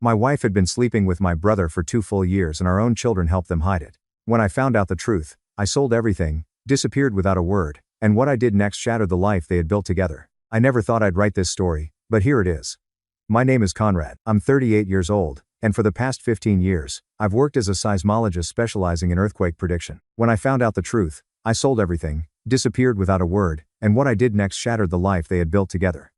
My wife had been sleeping with my brother for 2 full years and our own children helped them hide it. When I found out the truth, I sold everything, disappeared without a word, and what I did next shattered the life they had built together. I never thought I'd write this story, but here it is. My name is Conrad. I'm 38 years old, and for the past 15 years, I've worked as a seismologist specializing in earthquake prediction. When I found out the truth, I sold everything, disappeared without a word, and what I did next shattered the life they had built together.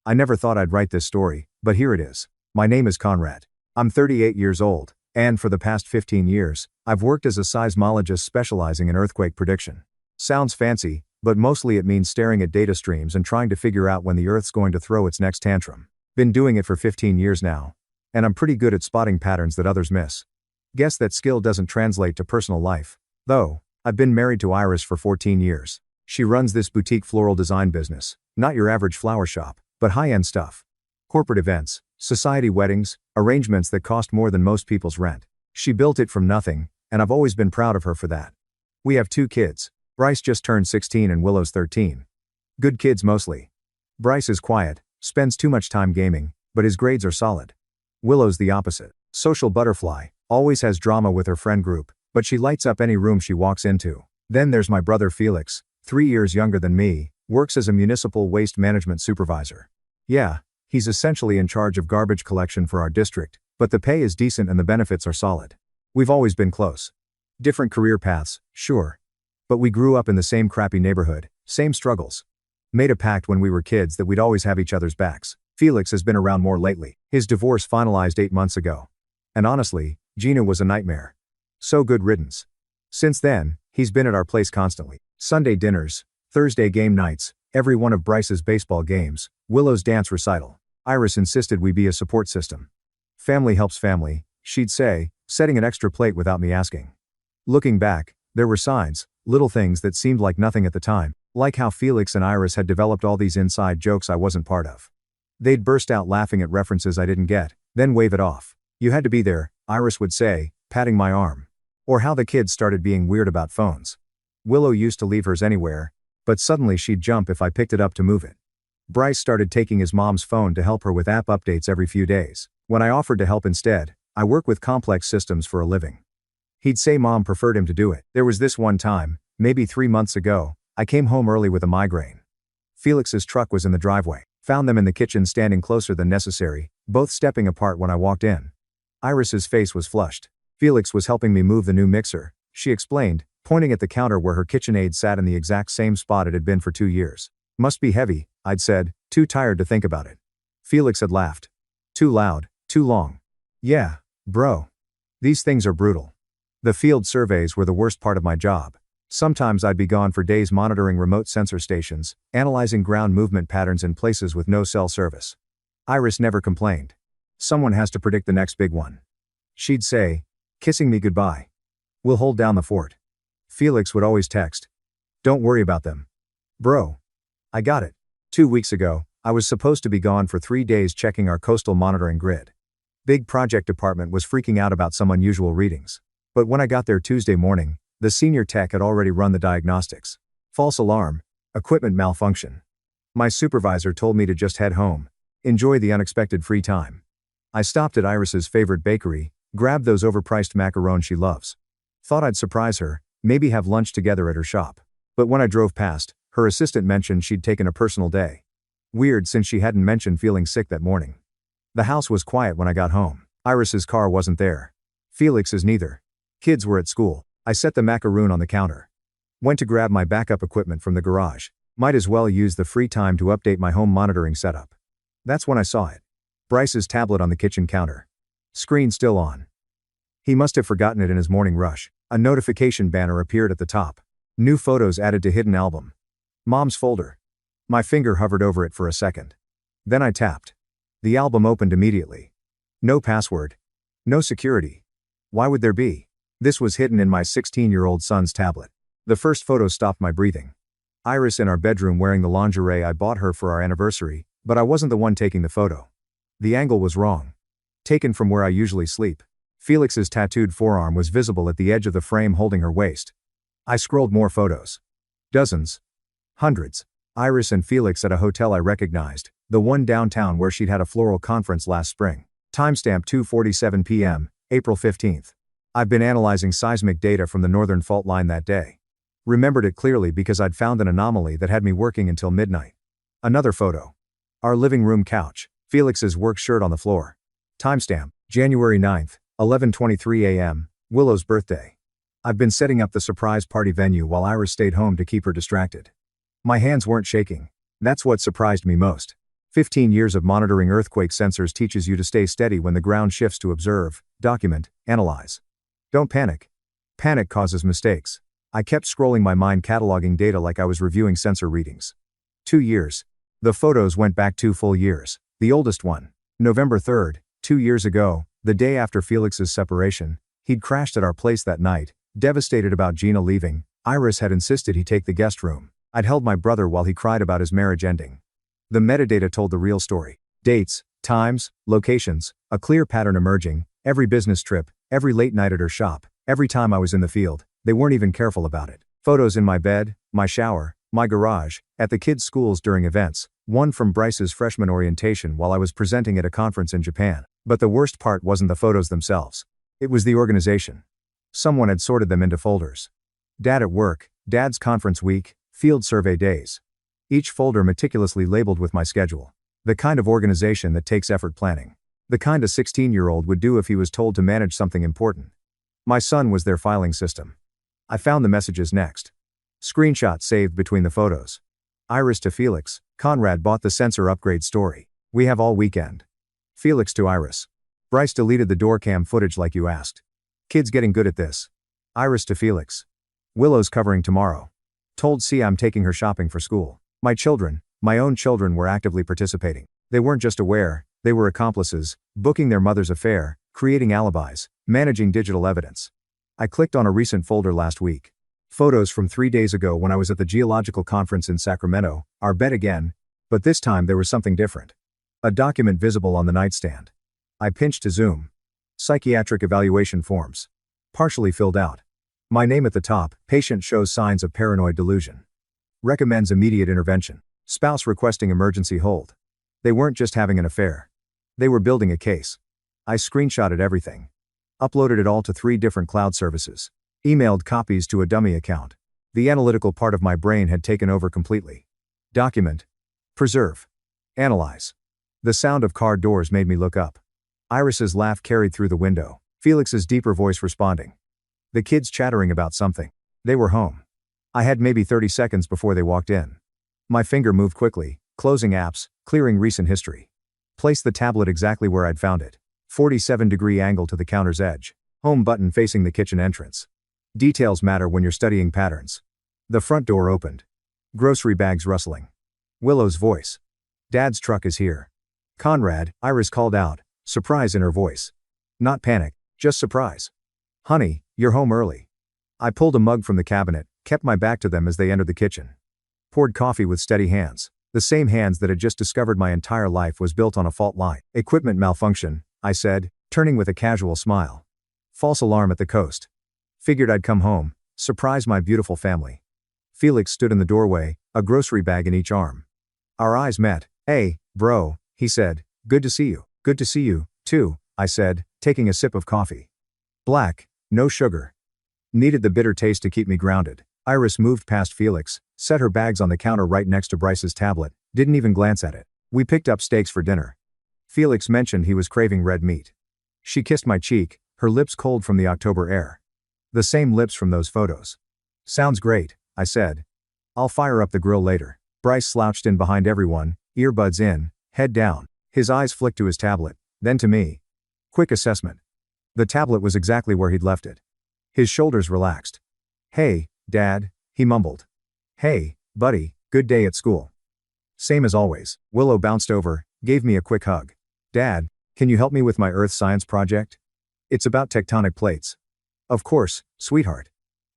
I never thought I'd write this story, but here it is. My name is Conrad. I'm 38 years old, and for the past 15 years, I've worked as a seismologist specializing in earthquake prediction. Sounds fancy, but mostly it means staring at data streams and trying to figure out when the Earth's going to throw its next tantrum. Been doing it for 15 years now, and I'm pretty good at spotting patterns that others miss. Guess that skill doesn't translate to personal life, though. I've been married to Iris for 14 years. She runs this boutique floral design business, not your average flower shop, but high-end stuff. Corporate events, society weddings, arrangements that cost more than most people's rent. She built it from nothing, and I've always been proud of her for that. We have 2 kids. Bryce just turned 16 and Willow's 13. Good kids mostly. Bryce is quiet, spends too much time gaming, but his grades are solid. Willow's the opposite. Social butterfly, always has drama with her friend group, but she lights up any room she walks into. Then there's my brother Felix, 3 years younger than me, works as a municipal waste management supervisor. Yeah, he's essentially in charge of garbage collection for our district, but the pay is decent and the benefits are solid. We've always been close. Different career paths, sure. But we grew up in the same crappy neighborhood, same struggles. Made a pact when we were kids that we'd always have each other's backs. Felix has been around more lately. His divorce finalized 8 months ago. And honestly, Gina was a nightmare. So good riddance. Since then, he's been at our place constantly. Sunday dinners, Thursday game nights, every one of Bryce's baseball games, Willow's dance recital. Iris insisted we be a support system. Family helps family, she'd say, setting an extra plate without me asking. Looking back, there were signs, little things that seemed like nothing at the time, like how Felix and Iris had developed all these inside jokes I wasn't part of. They'd burst out laughing at references I didn't get, then wave it off. You had to be there, Iris would say, patting my arm. Or how the kids started being weird about phones. Willow used to leave hers anywhere, but suddenly she'd jump if I picked it up to move it. Bryce started taking his mom's phone to help her with app updates every few days. When I offered to help instead, I work with complex systems for a living. He'd say mom preferred him to do it. There was this one time, maybe 3 months ago, I came home early with a migraine. Felix's truck was in the driveway. Found them in the kitchen standing closer than necessary, both stepping apart when I walked in. Iris's face was flushed. Felix was helping me move the new mixer, she explained, pointing at the counter where her KitchenAid sat in the exact same spot it had been for 2 years. Must be heavy, I'd said, too tired to think about it. Felix had laughed. Too loud, too long. Yeah, bro. These things are brutal. The field surveys were the worst part of my job. Sometimes I'd be gone for days monitoring remote sensor stations, analyzing ground movement patterns in places with no cell service. Iris never complained. Someone has to predict the next big one. She'd say, kissing me goodbye. We'll hold down the fort. Felix would always text. Don't worry about them. Bro. I got it. 2 weeks ago, I was supposed to be gone for 3 days checking our coastal monitoring grid. Big project department was freaking out about some unusual readings. But when I got there Tuesday morning, the senior tech had already run the diagnostics. False alarm. Equipment malfunction. My supervisor told me to just head home. Enjoy the unexpected free time. I stopped at Iris's favorite bakery, grabbed those overpriced macarons she loves. Thought I'd surprise her, maybe have lunch together at her shop. But when I drove past, her assistant mentioned she'd taken a personal day. Weird since she hadn't mentioned feeling sick that morning. The house was quiet when I got home. Iris's car wasn't there. Felix's neither. Kids were at school. I set the macaroon on the counter. Went to grab my backup equipment from the garage. Might as well use the free time to update my home monitoring setup. That's when I saw it. Bryce's tablet on the kitchen counter. Screen still on. He must have forgotten it in his morning rush. A notification banner appeared at the top. New photos added to hidden album. Mom's folder. My finger hovered over it for a second. Then I tapped. The album opened immediately. No password. No security. Why would there be? This was hidden in my 16-year-old son's tablet. The first photo stopped my breathing. Iris in our bedroom wearing the lingerie I bought her for our anniversary, but I wasn't the one taking the photo. The angle was wrong. Taken from where I usually sleep. Felix's tattooed forearm was visible at the edge of the frame holding her waist. I scrolled more photos. Dozens. Hundreds. Iris and Felix at a hotel I recognized, the one downtown where she'd had a floral conference last spring. Timestamp 2:47 p.m., April 15th. I've been analyzing seismic data from the northern fault line that day. Remembered it clearly because I'd found an anomaly that had me working until midnight. Another photo. Our living room couch, Felix's work shirt on the floor. Timestamp, January 9th, 11:23 a.m., Willow's birthday. I've been setting up the surprise party venue while Iris stayed home to keep her distracted. My hands weren't shaking. That's what surprised me most. 15 years of monitoring earthquake sensors teaches you to stay steady when the ground shifts, to observe, document, analyze. Don't panic. Panic causes mistakes. I kept scrolling my mind, cataloging data like I was reviewing sensor readings. 2 years. The photos went back 2 full years. The oldest one, November 3rd, 2 years ago, the day after Felix's separation. He'd crashed at our place that night, devastated about Gina leaving. Iris had insisted he take the guest room. I'd held my brother while he cried about his marriage ending. The metadata told the real story. Dates, times, locations, a clear pattern emerging. Every business trip, every late night at her shop, every time I was in the field. They weren't even careful about it. Photos in my bed, my shower, my garage, at the kids' schools during events. One from Bryce's freshman orientation while I was presenting at a conference in Japan. But the worst part wasn't the photos themselves. It was the organization. Someone had sorted them into folders. Dad at work, Dad's conference week, field survey days. Each folder meticulously labeled with my schedule. The kind of organization that takes effort planning. The kind a 16-year-old would do if he was told to manage something important. My son was their filing system. I found the messages next. Screenshot saved between the photos. Iris to Felix, Conrad bought the sensor upgrade story. We have all weekend. Felix to Iris. Bryce deleted the door cam footage like you asked. Kids getting good at this. Iris to Felix. Willow's covering tomorrow. Told C I'm taking her shopping for school. My children, my own children, were actively participating. They weren't just aware, they were accomplices, booking their mother's affair, creating alibis, managing digital evidence. I clicked on a recent folder last week. Photos from 3 days ago when I was at the geological conference in Sacramento, our bed again, but this time there was something different. A document visible on the nightstand. I pinched to zoom. Psychiatric evaluation forms. Partially filled out. My name at the top, patient shows signs of paranoid delusion. Recommends immediate intervention. Spouse requesting emergency hold. They weren't just having an affair. They were building a case. I screenshotted everything. Uploaded it all to 3 different cloud services. Emailed copies to a dummy account. The analytical part of my brain had taken over completely. Document. Preserve. Analyze. The sound of car doors made me look up. Iris's laugh carried through the window. Felix's deeper voice responding. The kids chattering about something. They were home. I had maybe 30 seconds before they walked in. My finger moved quickly, closing apps, clearing recent history. Placed the tablet exactly where I'd found it. 47-degree angle to the counter's edge. Home button facing the kitchen entrance. Details matter when you're studying patterns. The front door opened. Grocery bags rustling. Willow's voice. Dad's truck is here. Conrad, Iris called out, surprise in her voice. Not panic, just surprise. Honey, you're home early. I pulled a mug from the cabinet, kept my back to them as they entered the kitchen. Poured coffee with steady hands. The same hands that had just discovered my entire life was built on a fault line. Equipment malfunction, I said, turning with a casual smile. False alarm at the coast. Figured I'd come home, surprise my beautiful family. Felix stood in the doorway, a grocery bag in each arm. Our eyes met. Hey, bro, he said, good to see you. Good to see you, too, I said, taking a sip of coffee. Black, no sugar. Needed the bitter taste to keep me grounded. Iris moved past Felix, set her bags on the counter right next to Bryce's tablet, didn't even glance at it. We picked up steaks for dinner. Felix mentioned he was craving red meat. She kissed my cheek, her lips cold from the October air. The same lips from those photos. Sounds great, I said. I'll fire up the grill later. Bryce slouched in behind everyone, earbuds in, head down. His eyes flicked to his tablet, then to me. Quick assessment. The tablet was exactly where he'd left it. His shoulders relaxed. Hey, Dad, he mumbled. Hey, buddy, good day at school. Same as always. Willow bounced over, gave me a quick hug. Dad, can you help me with my earth science project? It's about tectonic plates. Of course, sweetheart.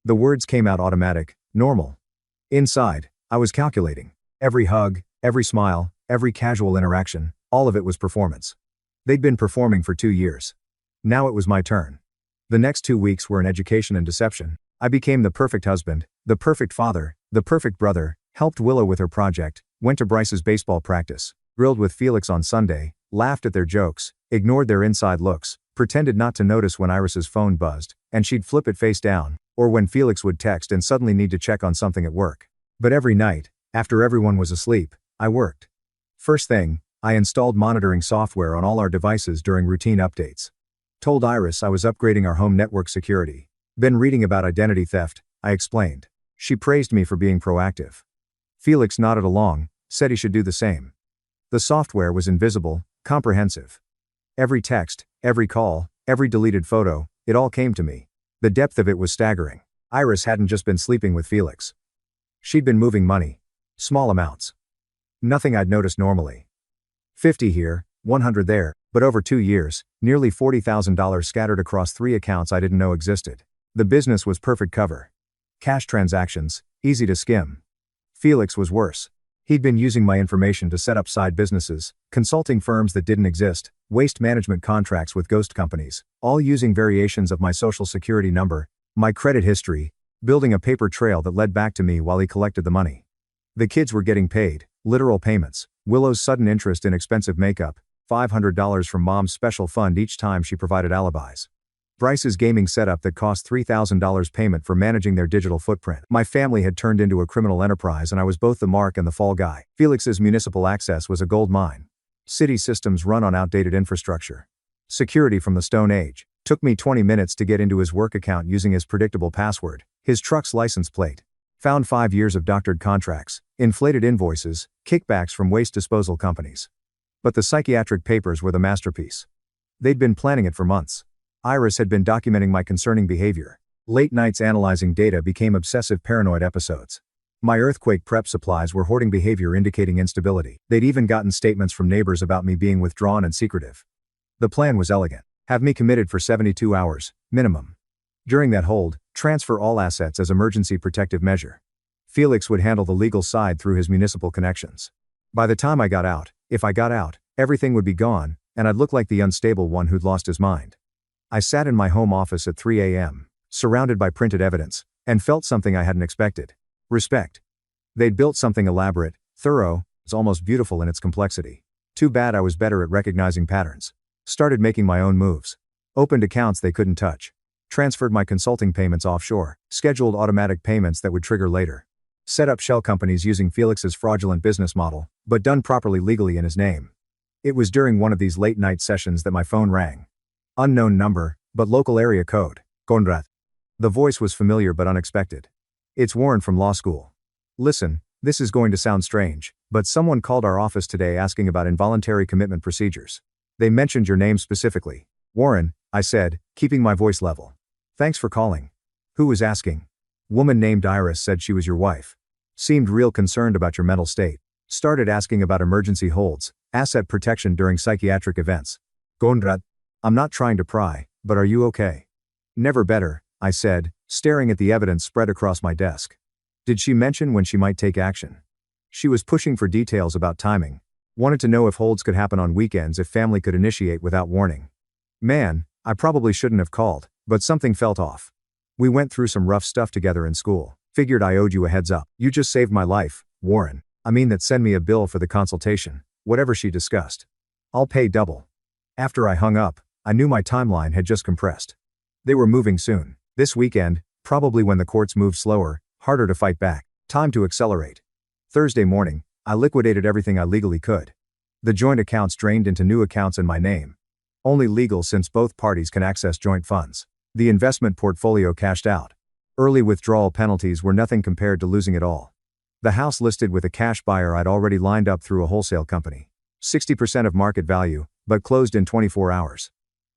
The words came out automatic, normal. Inside, I was calculating. Every hug, every smile, every casual interaction, all of it was performance. They'd been performing for 2 years. Now it was my turn. The next 2 weeks were an education in deception. I became the perfect husband, the perfect father, the perfect brother, helped Willow with her project, went to Bryce's baseball practice, grilled with Felix on Sunday, laughed at their jokes, ignored their inside looks, pretended not to notice when Iris's phone buzzed, and she'd flip it face down, or when Felix would text and suddenly need to check on something at work. But every night, after everyone was asleep, I worked. First thing, I installed monitoring software on all our devices during routine updates. Told Iris I was upgrading our home network security. Been reading about identity theft, I explained. She praised me for being proactive. Felix nodded along, said he should do the same. The software was invisible, comprehensive. Every text, every call, every deleted photo, it all came to me. The depth of it was staggering. Iris hadn't just been sleeping with Felix. She'd been moving money. Small amounts. Nothing I'd noticed normally. 50 here, 100 there, but over 2 years, nearly $40,000 scattered across 3 accounts I didn't know existed. The business was perfect cover. Cash transactions, easy to skim. Felix was worse. He'd been using my information to set up side businesses, consulting firms that didn't exist, waste management contracts with ghost companies, all using variations of my social security number, my credit history, building a paper trail that led back to me while he collected the money. The kids were getting paid, literal payments, Willow's sudden interest in expensive makeup, $500 from mom's special fund each time she provided alibis. Bryce's gaming setup that cost $3,000 payment for managing their digital footprint. My family had turned into a criminal enterprise and I was both the mark and the fall guy. Felix's municipal access was a gold mine. City systems run on outdated infrastructure. Security from the Stone Age. Took me 20 minutes to get into his work account using his predictable password, his truck's license plate. Found 5 years of doctored contracts, inflated invoices, kickbacks from waste disposal companies. But the psychiatric papers were the masterpiece. They'd been planning it for months. Iris had been documenting my concerning behavior. Late nights analyzing data became obsessive paranoid episodes. My earthquake prep supplies were hoarding behavior indicating instability. They'd even gotten statements from neighbors about me being withdrawn and secretive. The plan was elegant. Have me committed for 72 hours, minimum. During that hold, transfer all assets as emergency protective measure. Felix would handle the legal side through his municipal connections. By the time I got out, if I got out, everything would be gone, and I'd look like the unstable one who'd lost his mind. I sat in my home office at 3 a.m., surrounded by printed evidence, and felt something I hadn't expected. Respect. They'd built something elaborate, thorough, it's almost beautiful in its complexity. Too bad I was better at recognizing patterns. Started making my own moves. Opened accounts they couldn't touch. Transferred my consulting payments offshore, scheduled automatic payments that would trigger later. Set up shell companies using Felix's fraudulent business model, but done properly legally in his name. It was during one of these late night sessions that my phone rang. Unknown number, but local area code. Conrad. The voice was familiar but unexpected. It's Warren from law school. Listen, this is going to sound strange, but someone called our office today asking about involuntary commitment procedures. They mentioned your name specifically. Warren, I said, keeping my voice level. Thanks for calling. Who was asking? Woman named Iris said she was your wife. Seemed real concerned about your mental state. Started asking about emergency holds, asset protection during psychiatric events. Conrad. I'm not trying to pry, but are you okay? Never better, I said, staring at the evidence spread across my desk. Did she mention when she might take action? She was pushing for details about timing. Wanted to know if holds could happen on weekends if family could initiate without warning. Man, I probably shouldn't have called, but something felt off. We went through some rough stuff together in school. Figured I owed you a heads up. You just saved my life, Warren. I mean that send me a bill for the consultation, whatever she discussed. I'll pay double. After I hung up, I knew my timeline had just compressed. They were moving soon. This weekend, probably when the courts moved slower, harder to fight back. Time to accelerate. Thursday morning, I liquidated everything I legally could. The joint accounts drained into new accounts in my name. Only legal since both parties can access joint funds. The investment portfolio cashed out. Early withdrawal penalties were nothing compared to losing it all. The house listed with a cash buyer I'd already lined up through a wholesale company. 60% of market value, but closed in 24 hours.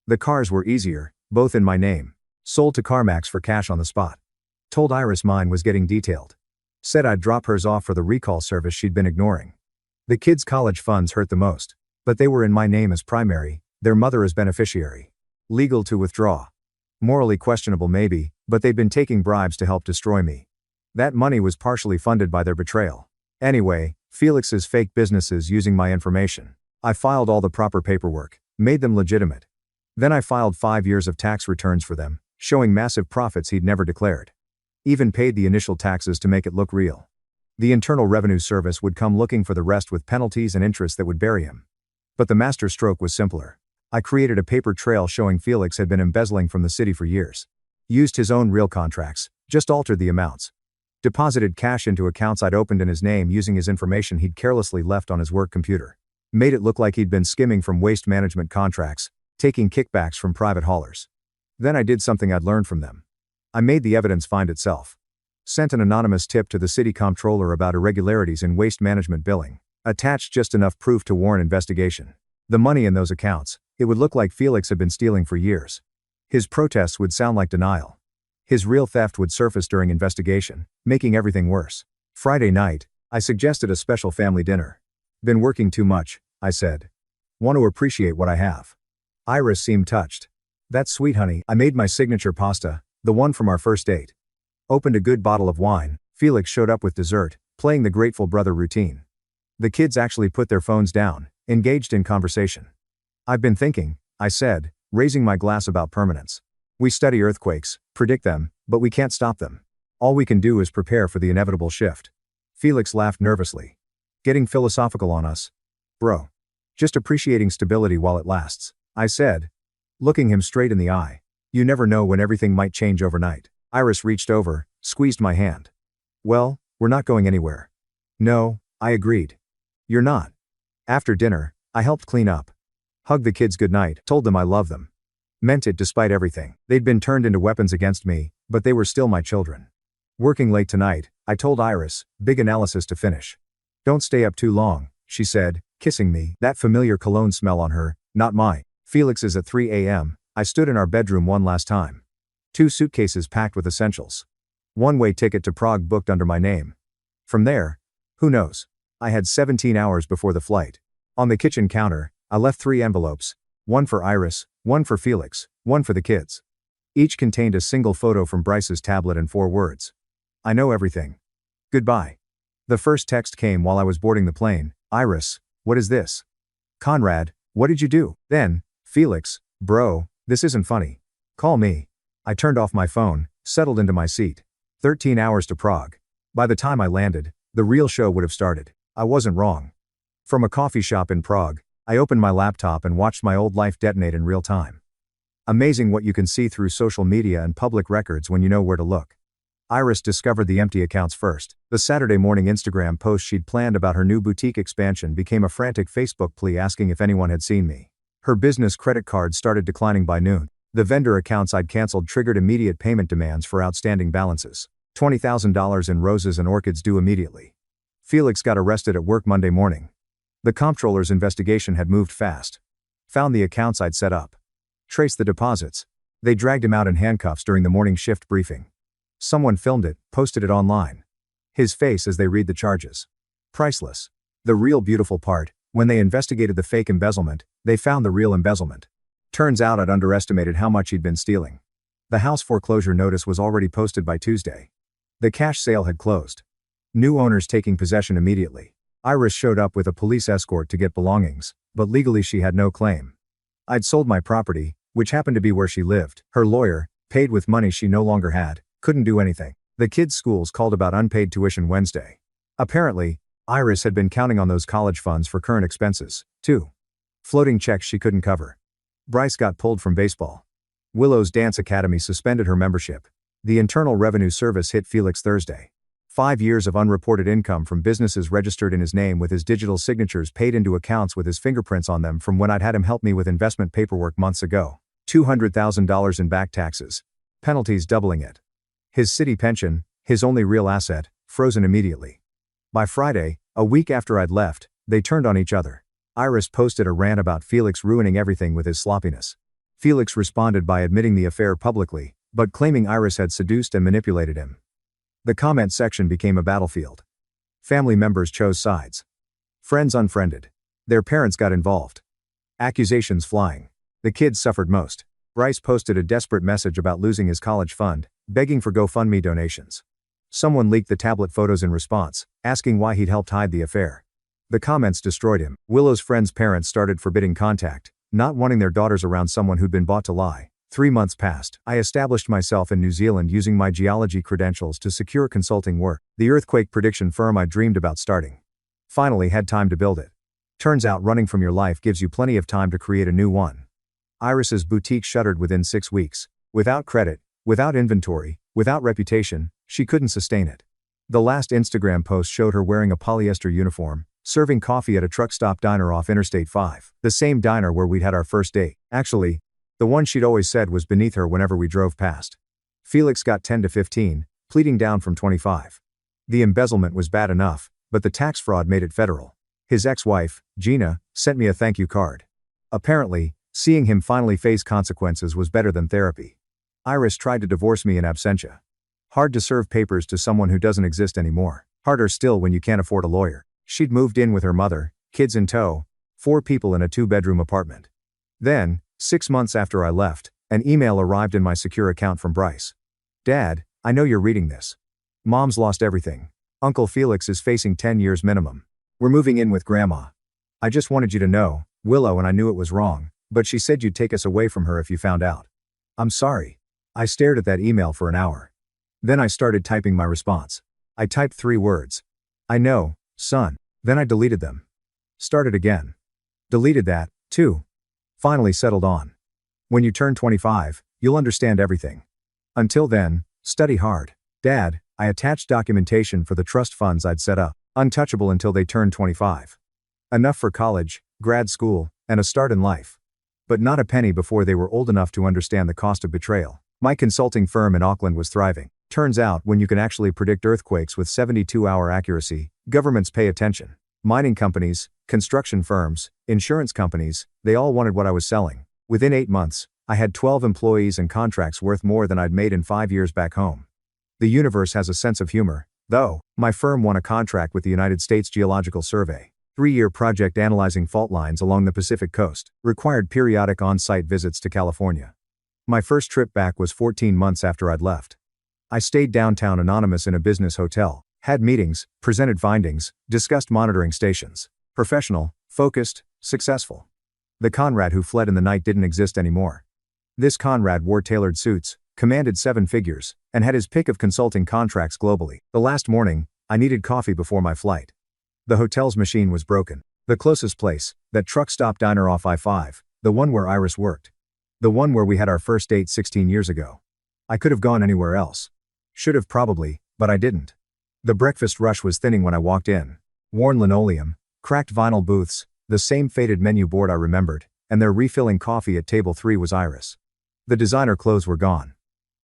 The cars were easier, both in my name. Sold to CarMax for cash on the spot. Told Iris mine was getting detailed. Said I'd drop hers off for the recall service she'd been ignoring. The kids' college funds hurt the most, but they were in my name as primary, their mother as beneficiary. Legal to withdraw. Morally questionable maybe, but they'd been taking bribes to help destroy me. That money was partially funded by their betrayal. Anyway, Felix's fake businesses using my information. I filed all the proper paperwork, made them legitimate. Then I filed 5 years of tax returns for them, showing massive profits he'd never declared. Even paid the initial taxes to make it look real. The Internal Revenue Service would come looking for the rest with penalties and interest that would bury him. But the master stroke was simpler. I created a paper trail showing Felix had been embezzling from the city for years. Used his own real contracts, just altered the amounts. Deposited cash into accounts I'd opened in his name using his information he'd carelessly left on his work computer. Made it look like he'd been skimming from waste management contracts, taking kickbacks from private haulers. Then I did something I'd learned from them. I made the evidence find itself. Sent an anonymous tip to the city comptroller about irregularities in waste management billing. Attached just enough proof to warrant investigation. The money in those accounts, it would look like Felix had been stealing for years. His protests would sound like denial. His real theft would surface during investigation, making everything worse. Friday night, I suggested a special family dinner. Been working too much, I said. Want to appreciate what I have. Iris seemed touched. That's sweet, honey. I made my signature pasta, the one from our first date. Opened a good bottle of wine. Felix showed up with dessert, playing the Grateful Brother routine. The kids actually put their phones down, engaged in conversation. I've been thinking, I said, raising my glass about permanence. We study earthquakes, predict them, but we can't stop them. All we can do is prepare for the inevitable shift. Felix laughed nervously. Getting philosophical on us? Bro. Just appreciating stability while it lasts, I said, looking him straight in the eye. You never know when everything might change overnight. Iris reached over, squeezed my hand. Well, we're not going anywhere. No, I agreed. You're not. After dinner, I helped clean up. Hugged the kids goodnight, told them I love them. Meant it despite everything. They'd been turned into weapons against me, but they were still my children. Working late tonight, I told Iris, big analysis to finish. Don't stay up too long, she said, kissing me, that familiar cologne smell on her, not mine. Felix's at 3 a.m., I stood in our bedroom one last time. 2 suitcases packed with essentials. One-way ticket to Prague booked under my name. From there, who knows? I had 17 hours before the flight. On the kitchen counter, I left 3 envelopes, one for Iris, one for Felix, one for the kids. Each contained a single photo from Bryce's tablet and 4 words. I know everything. Goodbye. The first text came while I was boarding the plane. Iris, what is this? Conrad, what did you do? Then, Felix, bro, this isn't funny. Call me. I turned off my phone, settled into my seat. 13 hours to Prague. By the time I landed, the real show would have started. I wasn't wrong. From a coffee shop in Prague, I opened my laptop and watched my old life detonate in real time. Amazing what you can see through social media and public records when you know where to look. Iris discovered the empty accounts first. The Saturday morning Instagram post she'd planned about her new boutique expansion became a frantic Facebook plea asking if anyone had seen me. Her business credit card started declining by noon. The vendor accounts I'd canceled triggered immediate payment demands for outstanding balances. $20,000 in roses and orchids due immediately. Felix got arrested at work Monday morning. The comptroller's investigation had moved fast. Found the accounts I'd set up. Traced the deposits. They dragged him out in handcuffs during the morning shift briefing. Someone filmed it, posted it online. His face as they read the charges. Priceless. The real beautiful part, when they investigated the fake embezzlement, they found the real embezzlement. Turns out I'd underestimated how much he'd been stealing. The house foreclosure notice was already posted by Tuesday. The cash sale had closed. New owners taking possession immediately. Iris showed up with a police escort to get belongings, but legally she had no claim. I'd sold my property, which happened to be where she lived. Her lawyer, paid with money she no longer had, couldn't do anything. The kids' schools called about unpaid tuition Wednesday. Apparently, Iris had been counting on those college funds for current expenses, too. Floating checks she couldn't cover. Bryce got pulled from baseball. Willow's Dance Academy suspended her membership. The Internal Revenue Service hit Felix Thursday. 5 years of unreported income from businesses registered in his name with his digital signatures paid into accounts with his fingerprints on them from when I'd had him help me with investment paperwork months ago. $200,000 in back taxes. Penalties doubling it. His city pension, his only real asset, frozen immediately. By Friday, a week after I'd left, they turned on each other. Iris posted a rant about Felix ruining everything with his sloppiness. Felix responded by admitting the affair publicly, but claiming Iris had seduced and manipulated him. The comment section became a battlefield. Family members chose sides. Friends unfriended. Their parents got involved. Accusations flying. The kids suffered most. Bryce posted a desperate message about losing his college fund, begging for GoFundMe donations. Someone leaked the tablet photos in response, asking why he'd helped hide the affair. The comments destroyed him. Willow's friends' parents started forbidding contact, not wanting their daughters around someone who'd been bought to lie. 3 months passed. I established myself in New Zealand using my geology credentials to secure consulting work, the earthquake prediction firm I dreamed about starting. Finally had time to build it. Turns out running from your life gives you plenty of time to create a new one. Iris's boutique shuttered within 6 weeks. Without credit, without inventory, without reputation, she couldn't sustain it. The last Instagram post showed her wearing a polyester uniform, serving coffee at a truck stop diner off Interstate 5. The same diner where we'd had our first date. Actually, the one she'd always said was beneath her whenever we drove past. Felix got 10 to 15, pleading down from 25. The embezzlement was bad enough, but the tax fraud made it federal. His ex-wife, Gina, sent me a thank you card. Apparently, seeing him finally face consequences was better than therapy. Iris tried to divorce me in absentia. Hard to serve papers to someone who doesn't exist anymore. Harder still when you can't afford a lawyer. She'd moved in with her mother, kids in tow, 4 people in a 2-bedroom apartment. Then, 6 months after I left, an email arrived in my secure account from Bryce. Dad, I know you're reading this. Mom's lost everything. Uncle Felix is facing 10 years minimum. We're moving in with Grandma. I just wanted you to know, Willow, and I knew it was wrong, but she said you'd take us away from her if you found out. I'm sorry. I stared at that email for an hour. Then I started typing my response. I typed 3 words. I know, son. Then I deleted them. Started again. Deleted that, too. Finally settled on. When you turn 25, you'll understand everything. Until then, study hard. Dad, I attached documentation for the trust funds I'd set up, untouchable until they turned 25. Enough for college, grad school, and a start in life. But not a penny before they were old enough to understand the cost of betrayal. My consulting firm in Auckland was thriving. Turns out, when you can actually predict earthquakes with 72-hour accuracy, governments pay attention. Mining companies, construction firms, insurance companies, they all wanted what I was selling. Within 8 months, I had 12 employees and contracts worth more than I'd made in 5 years back home. The universe has a sense of humor, though. My firm won a contract with the United States Geological Survey. 3-year project analyzing fault lines along the Pacific coast, required periodic on-site visits to California. My first trip back was 14 months after I'd left. I stayed downtown anonymous in a business hotel, had meetings, presented findings, discussed monitoring stations. Professional, focused, successful. The Conrad who fled in the night didn't exist anymore. This Conrad wore tailored suits, commanded 7 figures, and had his pick of consulting contracts globally. The last morning, I needed coffee before my flight. The hotel's machine was broken. The closest place, that truck stop diner off I-5, the one where Iris worked. The one where we had our first date 16 years ago. I could have gone anywhere else. Should have probably, but I didn't. The breakfast rush was thinning when I walked in. Worn linoleum, cracked vinyl booths, the same faded menu board I remembered, and there refilling coffee at table 3 was Iris. The designer clothes were gone.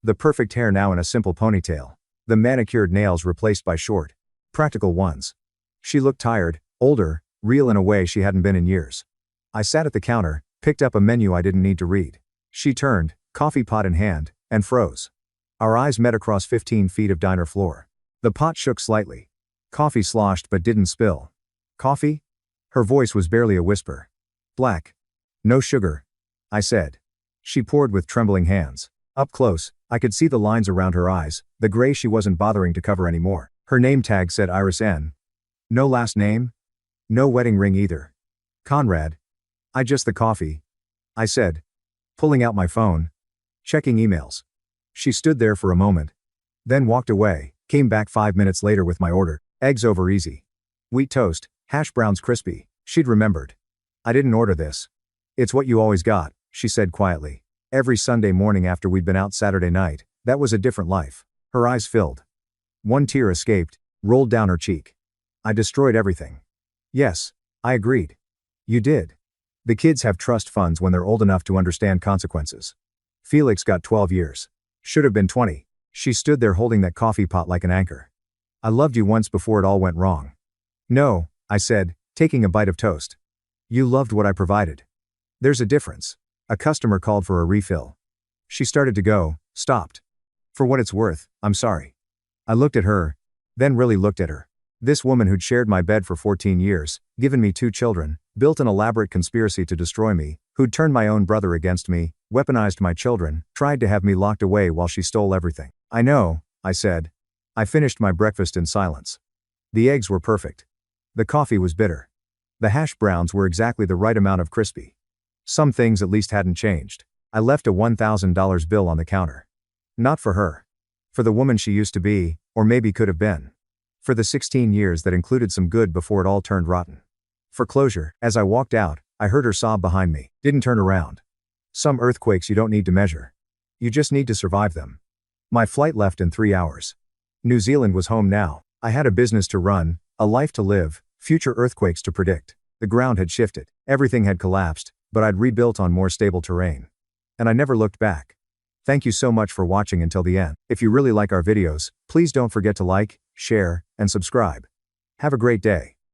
The perfect hair now in a simple ponytail. The manicured nails replaced by short, practical ones. She looked tired, older, real in a way she hadn't been in years. I sat at the counter, picked up a menu I didn't need to read. She turned, coffee pot in hand, and froze. Our eyes met across 15 feet of diner floor. The pot shook slightly. Coffee sloshed but didn't spill. Coffee? Her voice was barely a whisper. Black. No sugar, I said. She poured with trembling hands. Up close, I could see the lines around her eyes, the gray she wasn't bothering to cover anymore. Her name tag said Iris N. No last name? No wedding ring either. Conrad. Just the coffee, I said, pulling out my phone, checking emails. She stood there for a moment, then walked away, came back 5 minutes later with my order. Eggs over easy. Wheat toast, hash browns crispy. She'd remembered. I didn't order this. It's what you always got, she said quietly. Every Sunday morning after we'd been out Saturday night, that was a different life. Her eyes filled. One tear escaped, rolled down her cheek. I destroyed everything. Yes, I agreed. You did. The kids have trust funds when they're old enough to understand consequences. Felix got 12 years. Should have been 20. She stood there holding that coffee pot like an anchor. I loved you once before it all went wrong. No, I said, taking a bite of toast. You loved what I provided. There's a difference. A customer called for a refill. She started to go, stopped. For what it's worth, I'm sorry. I looked at her, then really looked at her. This woman who'd shared my bed for 14 years, given me 2 children, built an elaborate conspiracy to destroy me, who'd turned my own brother against me, weaponized my children, tried to have me locked away while she stole everything. I know, I said. I finished my breakfast in silence. The eggs were perfect. The coffee was bitter. The hash browns were exactly the right amount of crispy. Some things at least hadn't changed. I left a $1,000 bill on the counter. Not for her. For the woman she used to be, or maybe could have been. For the 16 years that included some good before it all turned rotten. For closure. As I walked out, I heard her sob behind me. Didn't turn around. Some earthquakes you don't need to measure. You just need to survive them. My flight left in 3 hours. New Zealand was home now. I had a business to run, a life to live, future earthquakes to predict. The ground had shifted. Everything had collapsed, but I'd rebuilt on more stable terrain. And I never looked back. Thank you so much for watching until the end. If you really like our videos, please don't forget to like, share, and subscribe. Have a great day.